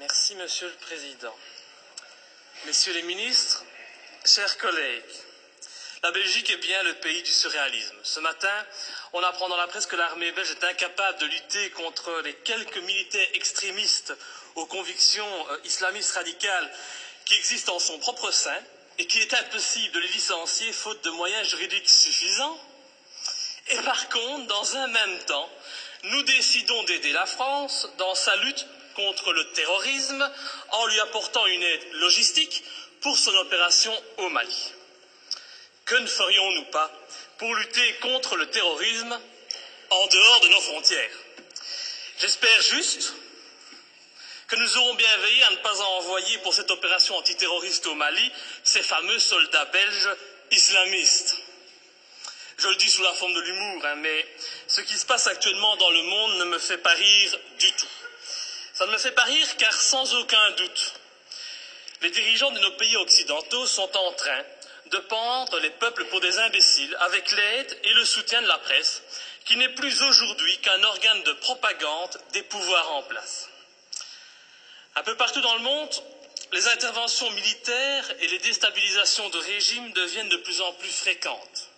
Merci, Monsieur le Président. Messieurs les ministres, chers collègues, la Belgique est bien le pays du surréalisme. Ce matin, on apprend dans la presse que l'armée belge est incapable de lutter contre les quelques militaires extrémistes aux convictions islamistes radicales qui existent en son propre sein et qu'il est impossible de les licencier faute de moyens juridiques suffisants. Et par contre, dans un même temps, nous décidons d'aider la France dans sa lutte contre le terrorisme en lui apportant une aide logistique pour son opération au Mali. Que ne ferions-nous pas pour lutter contre le terrorisme en dehors de nos frontières? J'espère juste que nous aurons bien veillé à ne pas envoyer pour cette opération antiterroriste au Mali ces fameux soldats belges islamistes. Je le dis sous la forme de l'humour, mais ce qui se passe actuellement dans le monde ne me fait pas rire du tout. Ça ne me fait pas rire car sans aucun doute, les dirigeants de nos pays occidentaux sont en train de pendre les peuples pour des imbéciles avec l'aide et le soutien de la presse, qui n'est plus aujourd'hui qu'un organe de propagande des pouvoirs en place. Un peu partout dans le monde, les interventions militaires et les déstabilisations de régimes deviennent de plus en plus fréquentes.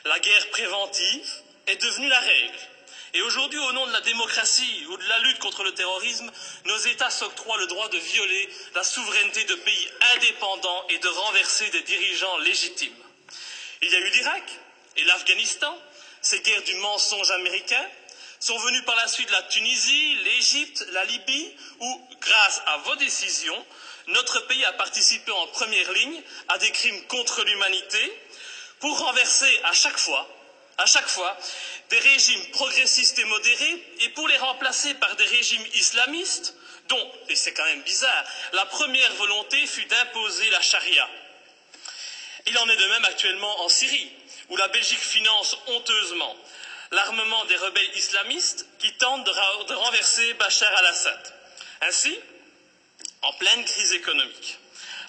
La guerre préventive est devenue la règle. Et aujourd'hui, au nom de la démocratie ou de la lutte contre le terrorisme, nos États s'octroient le droit de violer la souveraineté de pays indépendants et de renverser des dirigeants légitimes. Il y a eu l'Irak et l'Afghanistan, ces guerres du mensonge américain, sont venues par la suite la Tunisie, l'Égypte, la Libye, où, grâce à vos décisions, notre pays a participé en première ligne à des crimes contre l'humanité pour renverser à chaque fois, des régimes progressistes et modérés et pour les remplacer par des régimes islamistes dont, et c'est quand même bizarre, la première volonté fut d'imposer la charia. Il en est de même actuellement en Syrie, où la Belgique finance honteusement l'armement des rebelles islamistes qui tentent de renverser Bachar al-Assad. Ainsi, en pleine crise économique,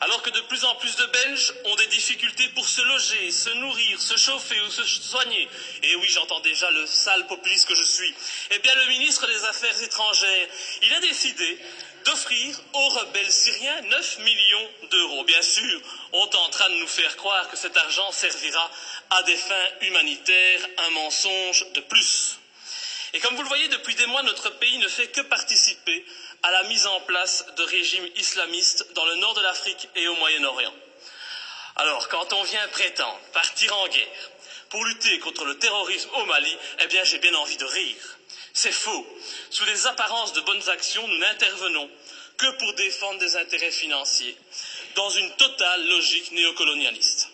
alors que de plus en plus de Belges ont des difficultés pour se loger, se nourrir, se chauffer ou se soigner, et oui, j'entends déjà le sale populiste que je suis, eh bien le ministre des Affaires étrangères, il a décidé d'offrir aux rebelles syriens 9 millions d'euros. Bien sûr, on est en train de nous faire croire que cet argent servira à des fins humanitaires, un mensonge de plus. Et comme vous le voyez, depuis des mois, notre pays ne fait que participer à la mise en place de régimes islamistes dans le nord de l'Afrique et au Moyen-Orient. Alors, quand on vient prétendre partir en guerre pour lutter contre le terrorisme au Mali, eh bien, j'ai bien envie de rire. C'est faux. Sous les apparences de bonnes actions, nous n'intervenons que pour défendre des intérêts financiers, dans une totale logique néocolonialiste.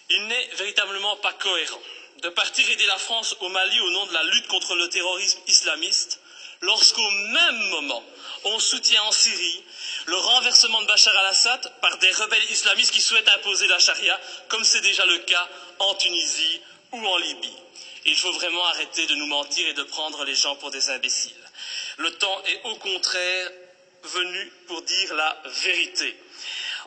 Il n'est véritablement pas cohérent de partir aider la France au Mali au nom de la lutte contre le terrorisme islamiste, lorsqu'au même moment, on soutient en Syrie le renversement de Bachar al-Assad par des rebelles islamistes qui souhaitent imposer la charia, comme c'est déjà le cas en Tunisie ou en Libye. Il faut vraiment arrêter de nous mentir et de prendre les gens pour des imbéciles. Le temps est au contraire venu pour dire la vérité.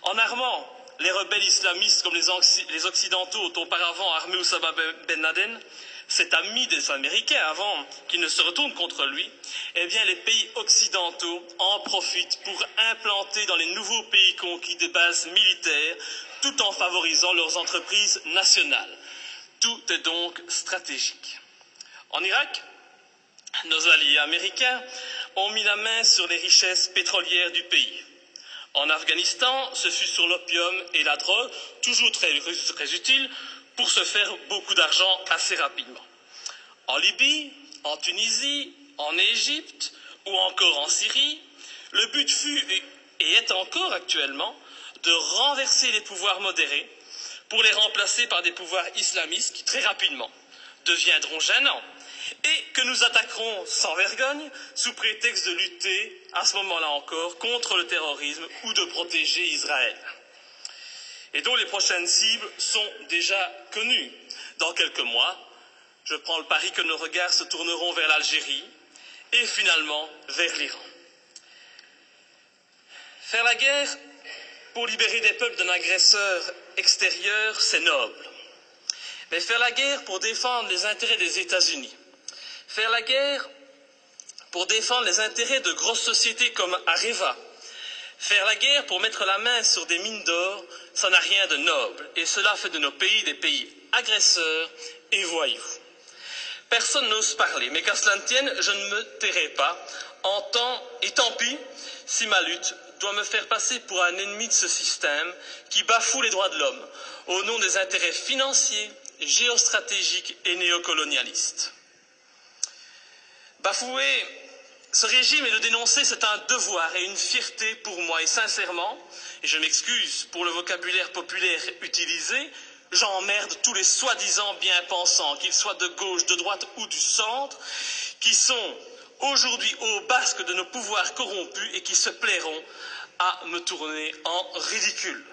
En armant les rebelles islamistes comme les Occidentaux ont auparavant armé Oussama Ben Laden, cet ami des Américains avant qu'ils ne se retournent contre lui, eh bien les pays occidentaux en profitent pour implanter dans les nouveaux pays conquis des bases militaires tout en favorisant leurs entreprises nationales. Tout est donc stratégique. En Irak, nos alliés américains ont mis la main sur les richesses pétrolières du pays. En Afghanistan, ce fut sur l'opium et la drogue, toujours très utiles, pour se faire beaucoup d'argent assez rapidement. En Libye, en Tunisie, en Égypte ou encore en Syrie, le but fut et est encore actuellement de renverser les pouvoirs modérés pour les remplacer par des pouvoirs islamistes qui très rapidement deviendront gênants et que nous attaquerons sans vergogne sous prétexte de lutter, à ce moment-là encore, contre le terrorisme ou de protéger Israël. Et dont les prochaines cibles sont déjà connues. Dans quelques mois, je prends le pari que nos regards se tourneront vers l'Algérie et finalement vers l'Iran. Faire la guerre pour libérer des peuples d'un agresseur extérieur, c'est noble. Mais faire la guerre pour défendre les intérêts des États-Unis, faire la guerre pour défendre les intérêts de grosses sociétés comme Areva. Faire la guerre pour mettre la main sur des mines d'or, ça n'a rien de noble, et cela fait de nos pays des pays agresseurs et voyous. Personne n'ose parler, mais qu'à cela ne tienne, je ne me tairai pas, et tant pis si ma lutte doit me faire passer pour un ennemi de ce système qui bafoue les droits de l'homme au nom des intérêts financiers, géostratégiques et néocolonialistes. Bafouer ce régime et le dénoncer, c'est un devoir et une fierté pour moi. Et sincèrement, et je m'excuse pour le vocabulaire populaire utilisé, j'emmerde tous les soi-disant bien-pensants, qu'ils soient de gauche, de droite ou du centre, qui sont aujourd'hui au basque de nos pouvoirs corrompus et qui se plairont à me tourner en ridicule.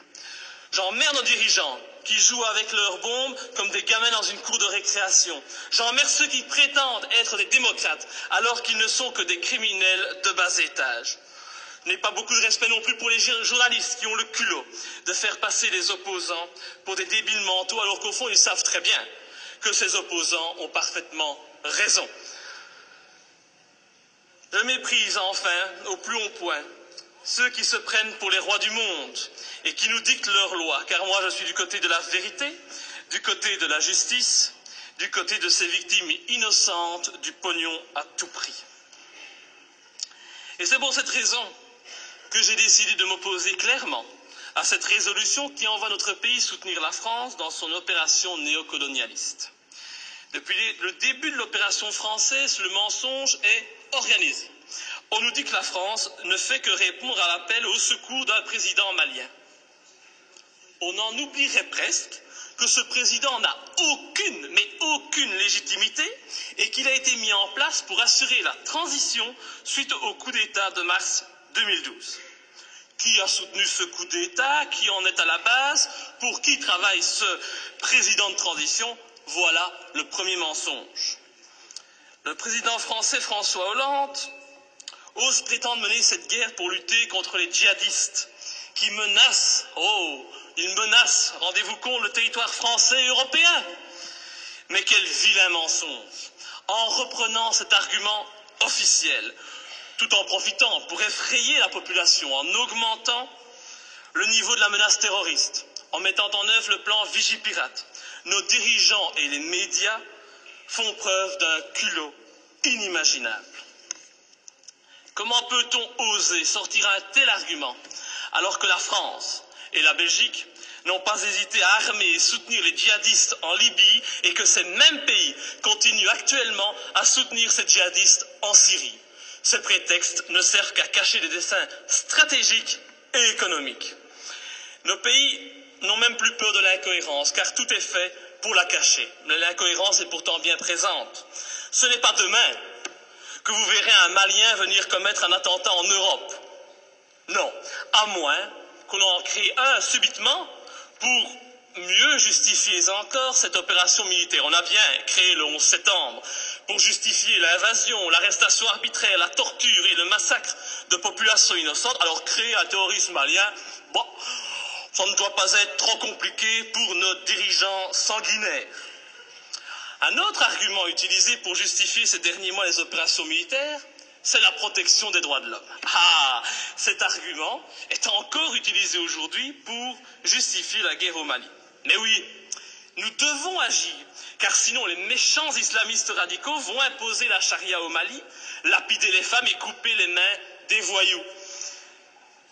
J'emmerde nos dirigeants qui jouent avec leurs bombes comme des gamins dans une cour de récréation. J'emmerde ceux qui prétendent être des démocrates alors qu'ils ne sont que des criminels de bas étage. Je n'ai pas beaucoup de respect non plus pour les journalistes qui ont le culot de faire passer les opposants pour des débiles mentaux alors qu'au fond ils savent très bien que ces opposants ont parfaitement raison. Je méprise enfin au plus haut point ceux qui se prennent pour les rois du monde et qui nous dictent leurs lois, car moi je suis du côté de la vérité, du côté de la justice, du côté de ces victimes innocentes du pognon à tout prix. Et c'est pour cette raison que j'ai décidé de m'opposer clairement à cette résolution qui envoie notre pays soutenir la France dans son opération néocolonialiste. Depuis le début de l'opération française, le mensonge est organisé. On nous dit que la France ne fait que répondre à l'appel au secours d'un président malien. On en oublierait presque que ce président n'a aucune, mais aucune légitimité et qu'il a été mis en place pour assurer la transition suite au coup d'État de mars 2012. Qui a soutenu ce coup d'État? Qui en est à la base? Pour qui travaille ce président de transition? Voilà le premier mensonge. Le président français François Hollande ose prétendre mener cette guerre pour lutter contre les djihadistes qui menacent, rendez-vous compte, le territoire français et européen. Mais quel vilain mensonge, en reprenant cet argument officiel, tout en profitant pour effrayer la population, en augmentant le niveau de la menace terroriste, en mettant en œuvre le plan Vigipirate. Nos dirigeants et les médias font preuve d'un culot inimaginable. Comment peut-on oser sortir un tel argument alors que la France et la Belgique n'ont pas hésité à armer et soutenir les djihadistes en Libye et que ces mêmes pays continuent actuellement à soutenir ces djihadistes en Syrie? Ces prétextes ne servent qu'à cacher des desseins stratégiques et économiques. Nos pays n'ont même plus peur de l'incohérence, car tout est fait pour la cacher. Mais l'incohérence est pourtant bien présente. Ce n'est pas demain que vous verrez un Malien venir commettre un attentat en Europe. Non, à moins qu'on en crée un subitement pour mieux justifier encore cette opération militaire. On a bien créé le 11 septembre pour justifier l'invasion, l'arrestation arbitraire, la torture et le massacre de populations innocentes. Alors créer un terrorisme malien, bon, ça ne doit pas être trop compliqué pour nos dirigeants sanguinaires. Un autre argument utilisé pour justifier ces derniers mois les opérations militaires, c'est la protection des droits de l'homme. Ah, cet argument est encore utilisé aujourd'hui pour justifier la guerre au Mali. Mais oui, nous devons agir, car sinon les méchants islamistes radicaux vont imposer la charia au Mali, lapider les femmes et couper les mains des voyous.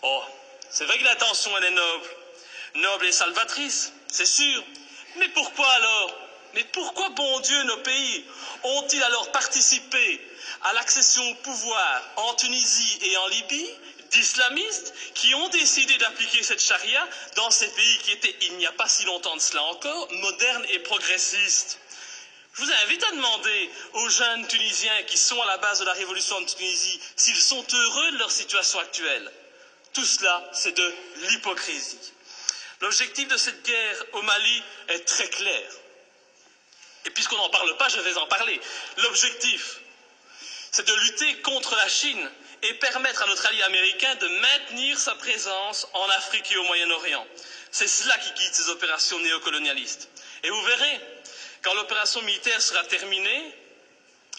Oh, c'est vrai que l'intention elle est noble et salvatrice, c'est sûr. Mais pourquoi alors? Mais pourquoi, bon Dieu, nos pays ont-ils alors participé à l'accession au pouvoir en Tunisie et en Libye d'islamistes qui ont décidé d'appliquer cette charia dans ces pays qui étaient, il n'y a pas si longtemps de cela encore, modernes et progressistes? Je vous invite à demander aux jeunes Tunisiens qui sont à la base de la révolution de Tunisie s'ils sont heureux de leur situation actuelle. Tout cela, c'est de l'hypocrisie. L'objectif de cette guerre au Mali est très clair. Et puisqu'on n'en parle pas, je vais en parler. L'objectif, c'est de lutter contre la Chine et permettre à notre allié américain de maintenir sa présence en Afrique et au Moyen-Orient. C'est cela qui guide ces opérations néocolonialistes. Et vous verrez, quand l'opération militaire sera terminée,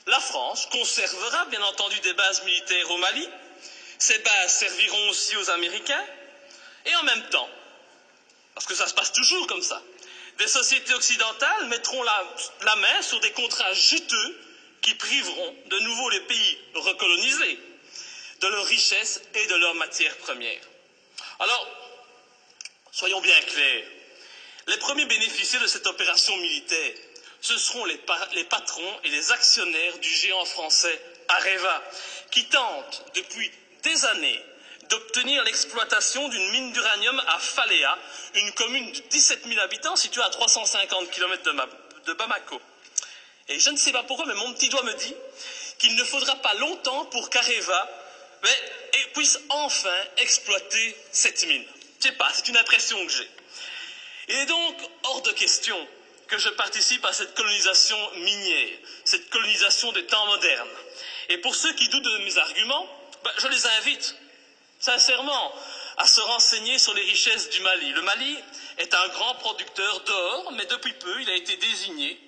La France conservera bien entendu des bases militaires au Mali. Ces bases serviront aussi aux Américains. Et en même temps, parce que ça se passe toujours comme ça, des sociétés occidentales mettront la main sur des contrats juteux qui priveront de nouveau les pays recolonisés de leurs richesses et de leurs matières premières. Alors, soyons bien clairs, les premiers bénéficiaires de cette opération militaire, ce seront les patrons et les actionnaires du géant français Areva, qui tentent depuis des années d'obtenir l'exploitation d'une mine d'uranium à Faléa, une commune de 17 000 habitants située à 350 km de Bamako. Et je ne sais pas pourquoi, mais mon petit doigt me dit qu'il ne faudra pas longtemps pour qu'Areva puisse enfin exploiter cette mine. Je ne sais pas, c'est une impression que j'ai. Il est donc hors de question que je participe à cette colonisation minière, cette colonisation des temps modernes. Et pour ceux qui doutent de mes arguments, je les invite sincèrement à se renseigner sur les richesses du Mali. Le Mali est un grand producteur d'or, mais depuis peu, il a été désigné,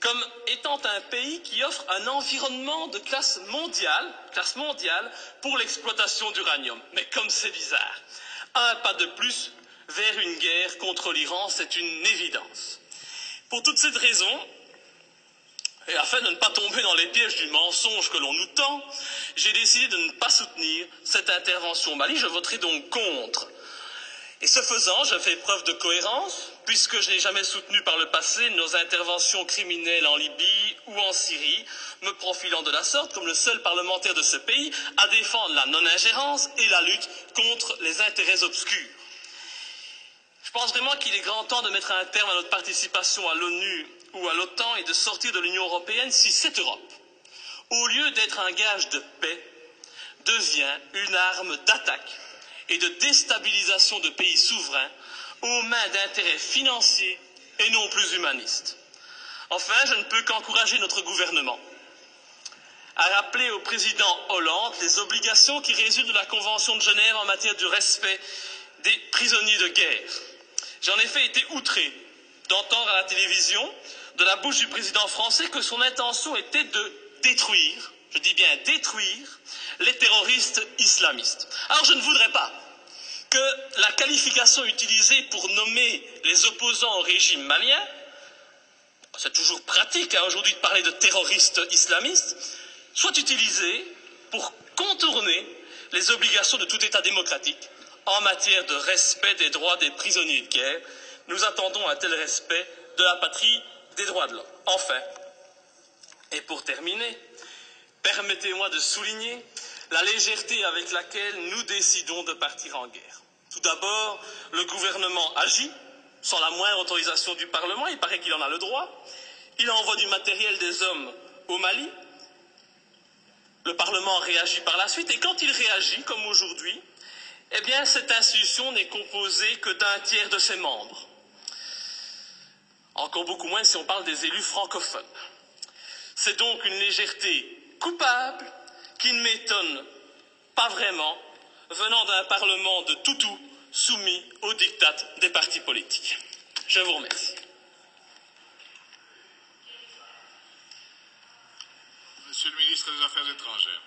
comme étant un pays qui offre un environnement de classe mondiale pour l'exploitation d'uranium. Mais comme c'est bizarre, un pas de plus vers une guerre contre l'Iran, c'est une évidence. Pour toutes ces raisons, et afin de ne pas tomber dans les pièges du mensonge que l'on nous tend, j'ai décidé de ne pas soutenir cette intervention au Mali. Je voterai donc contre. Et ce faisant, je fais preuve de cohérence, puisque je n'ai jamais soutenu par le passé nos interventions criminelles en Libye ou en Syrie, me profilant de la sorte comme le seul parlementaire de ce pays à défendre la non-ingérence et la lutte contre les intérêts obscurs. Je pense vraiment qu'il est grand temps de mettre un terme à notre participation à l'ONU ou à l'OTAN et de sortir de l'Union européenne si cette Europe, au lieu d'être un gage de paix, devient une arme d'attaque et de déstabilisation de pays souverains aux mains d'intérêts financiers et non plus humanistes. Enfin, je ne peux qu'encourager notre gouvernement à rappeler au président Hollande les obligations qui résultent de la Convention de Genève en matière de respect des prisonniers de guerre. J'ai en effet été outré d'entendre à la télévision, de la bouche du président français, que son intention était de détruire, je dis bien détruire, les terroristes islamistes. Alors je ne voudrais pas que la qualification utilisée pour nommer les opposants au régime malien, c'est toujours pratique aujourd'hui de parler de terroristes islamistes, soit utilisée pour contourner les obligations de tout État démocratique en matière de respect des droits des prisonniers de guerre. Nous attendons un tel respect de la patrie des droits de l'homme. Enfin, et pour terminer, permettez-moi de souligner la légèreté avec laquelle nous décidons de partir en guerre. Tout d'abord, le gouvernement agit sans la moindre autorisation du Parlement, il paraît qu'il en a le droit. Il envoie du matériel, des hommes au Mali. Le Parlement réagit par la suite, et quand il réagit, comme aujourd'hui, eh bien, cette institution n'est composée que d'un tiers de ses membres. Encore beaucoup moins si on parle des élus francophones. C'est donc une légèreté coupable qui ne m'étonne pas vraiment venant d'un Parlement de toutous soumis aux diktats des partis politiques. Je vous remercie. Monsieur le ministre des Affaires étrangères.